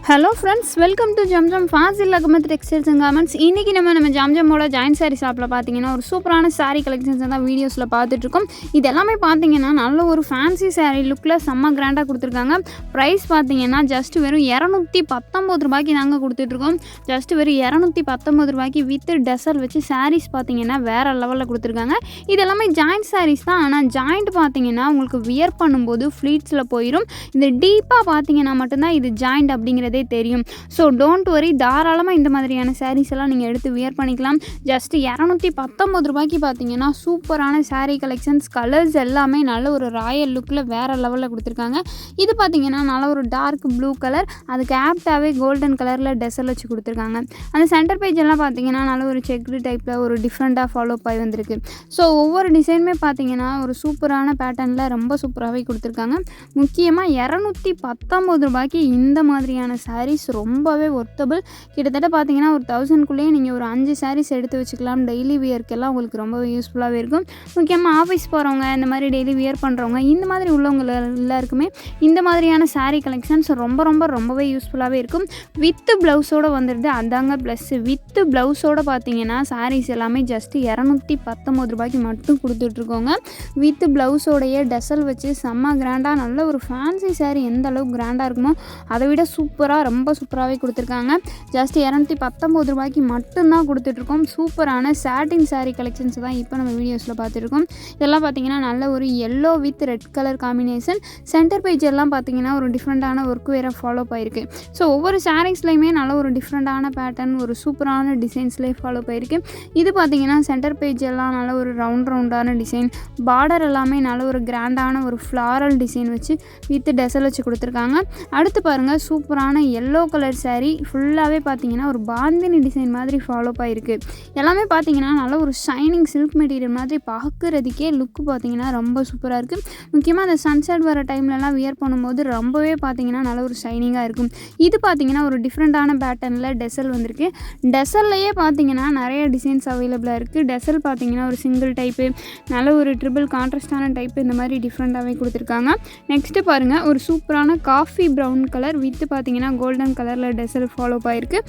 Hello friends, welcome to Zamzam Fazil Ahamed Textiles and Garments. இன்னைக்கு நம்ம ஜாம்ஜமோட join sorry ஷாப்ல பாத்தீங்கன்னா ஒரு சூப்பரான சாரி கலெக்ஷன்ஸ் தான் வீடியோஸ்ல பார்த்துட்டு இருக்கோம். இது எல்லாமே பாத்தீங்கன்னா நல்ல ஒரு ஃபேன்சி சாரி லுக்ல செம்ம கிராண்டா கொடுத்திருக்காங்க. பிரைஸ் பாத்தீங்கன்னா ஜஸ்ட் வெறும் 219 ரூபாய்க்கு நாங்க கொடுத்துட்டு இருக்கோம். ஜஸ்ட் வெறும் 219 ரூபாய்க்கு வித் டெசல் வச்சு சாரீஸ் பாத்தீங்கன்னா வேற லெவல்ல கொடுத்திருக்காங்க. இது எல்லாமே ஜாயிண்ட் சாரீஸ் தான். ஆனா ஜாயிண்ட் பாத்தீங்கன்னா உங்களுக்கு வியர் பண்ணும்போது ஃப்ளீட்ஸ்ல போயிடும். இந்த டீப்பா பாத்தீங்கன்னா மட்டும்தான் இது ஜாயிண்ட் அப்படிங்கிறது தெரியும். ஸோ டோன்ட் வரி, தாராளமாக இந்த மாதிரியான சாரீஸ் எல்லாம் நீங்கள் எடுத்து வியர் பண்ணிக்கலாம். ஜஸ்ட் 219 ரூபாய்க்கு பார்த்தீங்கன்னா சூப்பரான சாரீ கலெக்ஷன்ஸ், கலர்ஸ் எல்லாமே நல்ல ஒரு ராயல் லுக்கில் வேறு லெவலில் கொடுத்துருக்காங்க. இது பார்த்தீங்கன்னா நல்ல ஒரு டார்க் ப்ளூ கலர், அதுக்கு ஆப்டாகவே கோல்டன் கலரில் டெசல் வச்சு கொடுத்துருக்காங்க. அந்த சென்டர் பேஜ் எல்லாம் பார்த்தீங்கன்னா நல்ல ஒரு செக்டு டைப்பில் ஒரு டிஃப்ரெண்ட்டாக ஃபாலோ ஆகி வந்திருக்கு. ஸோ ஒவ்வொரு டிசைனுமே பார்த்தீங்கன்னா ஒரு சூப்பரான பேட்டர்னில் ரொம்ப சூப்பராகவே கொடுத்துருக்காங்க. முக்கியமாக 219 ரூபாய்க்கு இந்த மாதிரியான சாரீஸ் ரொம்பவே ஒர்த்தபிள். கிட்டத்தட்ட பார்த்தீங்கன்னா ஒரு 1000க்குள்ளேயே நீங்கள் ஒரு 5 சாரீஸ் எடுத்து வச்சுக்கலாம். டெய்லி வியர்க்கெல்லாம் உங்களுக்கு ரொம்பவே யூஸ்ஃபுல்லாகவே இருக்கும். முக்கியமாக ஆஃபீஸ் போகிறவங்க, இந்த மாதிரி டெய்லி வியர் பண்ணுறவங்க, இந்த மாதிரி உள்ளவங்க எல்லாருக்குமே இந்த மாதிரியான சாரீ கலெக்ஷன்ஸ் ரொம்பவே யூஸ்ஃபுல்லாகவே இருக்கும். வித்து ப்ளவுஸோடு வந்துடுது, அதாங்க ப்ளஸ். வித்து ப்ளவுஸோடு பார்த்தீங்கன்னா சாரீஸ் எல்லாமே ஜஸ்ட் 219 ரூபாய்க்கு மட்டும் கொடுத்துட்ருக்கோங்க. வித்து ப்ளவுஸோடைய டெசல் வச்சு செம்ம கிராண்டாக நல்ல ஒரு ஃபேன்சி சாரீ எந்த அளவுக்கு கிராண்டாக இருக்குமோ அதை விட ரொம்ப சூப்பராகவே கொடுத்துருக்காங்க. ஜஸ்ட் 219 ரூபாய்க்கு மட்டும்தான் கொடுத்துட்ருக்கோம். சூப்பரான சாட்டின் சாரீ கலெக்ஷன்ஸ் தான் இப்போ நம்ம வீடியோஸில் பார்த்துருக்கோம். இதெல்லாம் பார்த்தீங்கன்னா நல்ல ஒரு yellow with red colour combination. Centre page எல்லாம் பார்த்தீங்கன்னா ஒரு டிஃப்ரெண்ட்டான ஒர்க் வேறு ஃபாலோ ஆகிருக்கு. ஸோ ஒவ்வொரு சாரீஸ்லையுமே நல்ல ஒரு டிஃப்ரெண்ட்டான பேட்டர்ன், ஒரு சூப்பரான டிசைன்ஸ்லேயே ஃபாலோ ஆகிருக்கு. இது பார்த்தீங்கன்னா சென்டர் பேஜ் எல்லாம் நல்ல ஒரு ரவுண்டான டிசைன், பார்டர் எல்லாமே நல்ல ஒரு கிராண்டான ஒரு ஃப்ளாரல் டிசைன் வச்சு வித் டெசல் வச்சு கொடுத்துருக்காங்க. அடுத்து பாருங்கள், சூப்பரான எல்லோ கலர் சாரீ ஃபுல்லாகவே பார்த்தீங்கன்னா ஒரு பாந்தினி டிசைன் மாதிரி ஃபாலோ ஆகிருக்கு. எல்லாமே பார்த்தீங்கன்னா நல்ல ஒரு ஷைனிங் சில்க் மெட்டீரியல் மாதிரி பார்க்குறதுக்கே லுக்கு பார்த்தீங்கன்னா ரொம்ப சூப்பராக இருக்குது. முக்கியமாக அந்த சன்செட் வர டைம்லலாம் வியர் பண்ணும்போது ரொம்பவே பார்த்தீங்கன்னா நல்ல ஒரு ஷைனிங்காக இருக்கும். இது பார்த்தீங்கன்னா ஒரு டிஃப்ரெண்ட்டான பேட்டர்னில் டெசல் வந்திருக்கு. டெசல்லையே பார்த்தீங்கன்னா நிறைய டிசைன்ஸ் அவைலபிளாக இருக்குது. டெசல் பார்த்தீங்கன்னா ஒரு சிங்கிள் டைப்பு, நல்ல ஒரு ட்ரிபிள் கான்ட்ராஸ்டான டைப்பு, இந்த மாதிரி டிஃப்ரெண்ட்டாகவே கொடுத்துருக்காங்க. நெக்ஸ்ட்டு பாருங்கள், ஒரு சூப்பரான காஃபி ப்ரௌன் கலர் வித் பார்த்தீங்கன்னா கோல்டன் கலரில் டெசல் ஃபாலோ ஆகிருக்கு.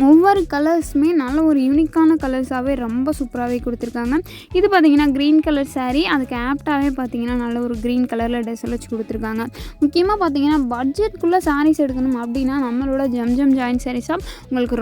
ஒவ்வொரு கலர்ஸுமே நல்ல ஒரு யூனிக்கான கலர்ஸாகவே ரொம்ப சூப்பராகவே கொடுத்துருக்காங்க. இது பார்த்திங்கன்னா க்ரீன் கலர் சாரீ, அதுக்கு ஆப்டாகவே பார்த்திங்கன்னா நல்ல ஒரு க்ரீன் கலரில் டெசல் வச்சு கொடுத்துருக்காங்க. முக்கியமாக பார்த்திங்கன்னா பட்ஜெட்குள்ளே சாரீஸ் எடுக்கணும் அப்படின்னா நம்மளோட ஜம்ஜம் ஜாயின் சாரீ ஷாப் உங்களுக்கு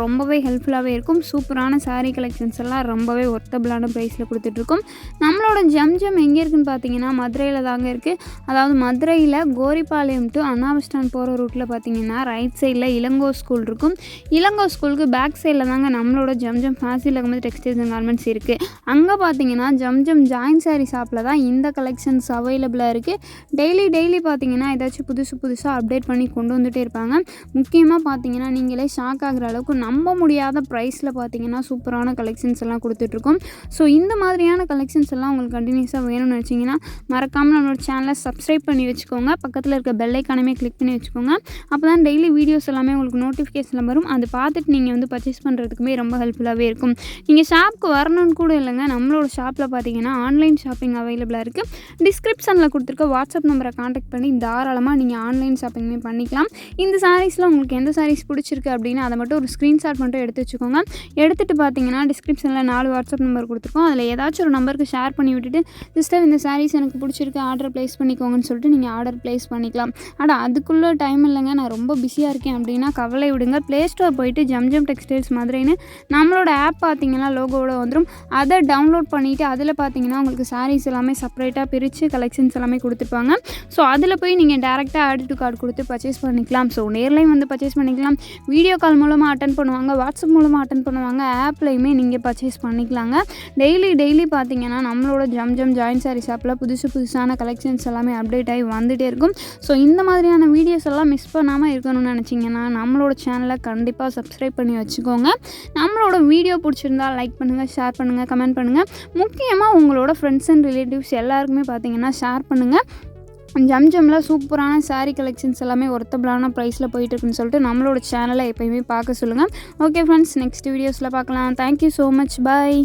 ரொம்பவே ஹெல்ப்ஃபுல்லாகவே இருக்கும். சூப்பரான சாரீ கலெக்ஷன்ஸ் எல்லாம் ரொம்பவே ஒர்த்தபிளான ப்ரைஸில் கொடுத்துட்ருக்கோம். நம்மளோட ஜம்ஜம் எங்கே இருக்குதுன்னு பார்த்தீங்கன்னா மதுரையில் தாங்க இருக்குது. அதாவது மதுரையில் Goripalayam to Anna bus stand போகிற ரூட்டில் பார்த்திங்கன்னா ரைட் சைடில் இளங்கோ ஸ்கூல் இருக்கும். இளங்கோ ஸ்கூலுக்கு பேக் சைடில் தாங்க நம்மளோட Zamzam Fazil Ahamed textiles and garments இருக்குது. அங்கே பார்த்தீங்கன்னா ஜம்ஜம் ஜாயின் சாரீ ஷாப்பில் தான் இந்த கலெக்ஷன்ஸ் அவைலபிளாக இருக்குது. டெய்லி பார்த்தீங்கன்னா ஏதாச்சும் புதுசாக அப்டேட் பண்ணி கொண்டு வந்துகிட்டே இருப்பாங்க. முக்கியமாக பார்த்தீங்கன்னா நீங்களே ஷாக் ஆகிற அளவுக்கு நம்ப முடியாத ப்ரைஸில் பார்த்தீங்கன்னா சூப்பரான கலெக்ஷன்ஸ் எல்லாம் கொடுத்துட்ருக்கோம். ஸோ இந்த மாதிரியான கலெக்ஷன்ஸ் எல்லாம் உங்களுக்கு கண்டினியூஸாக வேணும்னு நினச்சிங்கன்னா மறக்காமல் நம்மளோட சேனலை சப்ஸ்கிரைப் பண்ணி வச்சுக்கோங்க. பக்கத்தில் இருக்க பெல் ஐக்கானுமே கிளிக் பண்ணி வச்சுக்கோங்க. அப்போ தான் டெய்லி வீடியோஸ் எல்லாமே உங்களுக்கு நோட்டிஃபிகேஷனில் வரும். அது பார்த்துட்டு நீங்கள் வந்து பர்ச்சேஸ் பண்ணுறதுக்குமே ரொம்ப ஹெல்ப்ஃபுல்லாகவே இருக்கும். நீங்கள் ஷாப்புக்கு வரணும்னு கூட இல்லைங்க, நம்மளோட ஷாப்பில் பார்த்தீங்கன்னா ஆன்லைன் ஷாப்பிங் அவைலபிளாக இருக்குது. டிஸ்கிரிப்ஷனில் கொடுத்துருக்க வாட்ஸ்அப் நம்பரை காண்டாக்ட் பண்ணி தாராளமாக நீங்கள் ஆன்லைன் ஷாப்பிங்குமே பண்ணிக்கலாம். இந்த சாரீஸில் உங்களுக்கு எந்த சாரீஸ் பிடிச்சிருக்கு அப்படின்னா அதை மட்டும் ஒரு ஸ்க்ரீன்ஷாட் மட்டும் எடுத்து வச்சுக்கோங்க. எடுத்துகிட்டு பார்த்தீங்கன்னா டிஸ்கிரிப்ஷனில் 4 வாட்ஸ்அப் நம்பர் கொடுத்துருக்கோம். அதில் ஏதாச்சும் ஒரு நம்பருக்கு ஷேர் பண்ணி விட்டுட்டு சிஸ்டர் இந்த சாரீஸ் எனக்கு பிடிச்சிருக்கு, ஆர்டர் ப்ளேஸ் பண்ணிக்கோங்கன்னு சொல்லிட்டு நீங்கள் ஆர்டர் ப்ளேஸ் பண்ணிக்கலாம். ஆனால் அதுக்குள்ளே டைம் இல்லைங்க, நான் ரொம்ப பிஸியாக இருக்கேன் அப்படின்னா கவலை விடுங்க. ப்ளேஸ்டோர் போயிட்டு ஜம்ஜம் டெக்ஸ்டைல்ஸ் மதுரைன்னு நம்மளோட ஆப் பார்த்தீங்கன்னா லோகோவோட வந்துடும். அதை டவுன்லோட் பண்ணிவிட்டு அதில் பார்த்தீங்கன்னா உங்களுக்கு சாரீஸ் எல்லாமே செப்பரேட்டாக பிரித்து கலெக்ஷன்ஸ் எல்லாமே கொடுத்துருப்பாங்க. ஸோ அதில் போய் நீங்கள் டேரெக்டாக ஆட் டு கார்டு கொடுத்து பர்ச்சேஸ் பண்ணிக்கலாம். ஸோ நேர்லையும் வந்து பர்ச்சேஸ் பண்ணிக்கலாம், வீடியோ கால் மூலமாக அட்டன் பண்ணுவாங்க, வாட்ஸ்அப் மூலமாக அட்டன் பண்ணுவாங்க, ஆப்லையுமே நீங்கள் பர்ச்சேஸ் பண்ணிக்கலாங்க. டெய்லி பார்த்தீங்கன்னா நம்மளோட ஜம்ஜம் ஜாயின் சாரீ ஷாப்பில் புதுசான கலெக்ஷன்ஸ் எல்லாமே அப்டேட் ஆகி வந்துகிட்டே இருக்கும். ஸோ இந்த மாதிரியான வீடியோஸ் எல்லாம் மிஸ் பண்ணாமல் இருக்கணும்னு நினச்சிங்கன்னா நம்மளோட சேனலை கண்டிப்பாக சப்ஸ்கிரைப் பண்ணி வச்சுக்கோங்க. நம்மளோட வீடியோ பிடிச்சிருந்தா லைக் பண்ணுங்கள், ஷேர் பண்ணுங்கள், கமெண்ட் பண்ணுங்கள். முக்கியமாக உங்களோட ஃப்ரெண்ட்ஸ் அண்ட் ரிலேட்டிவ்ஸ் எல்லாருக்குமே பார்த்தீங்கன்னா ஷேர் பண்ணுங்கள். ஜம்ஜமில் சூப்பரான சாரீ கலெக்ஷன்ஸ் எல்லாமே ஒர்த்தபிளான ப்ரைஸில் போயிட்டுருக்குன்னு சொல்லிட்டு நம்மளோட சேனலை எப்போயுமே பார்க்க சொல்லுங்கள். ஓகே ஃப்ரெண்ட்ஸ், நெக்ஸ்ட் வீடியோஸில் பார்க்கலாம். தேங்க்யூ ஸோ மச், பாய்.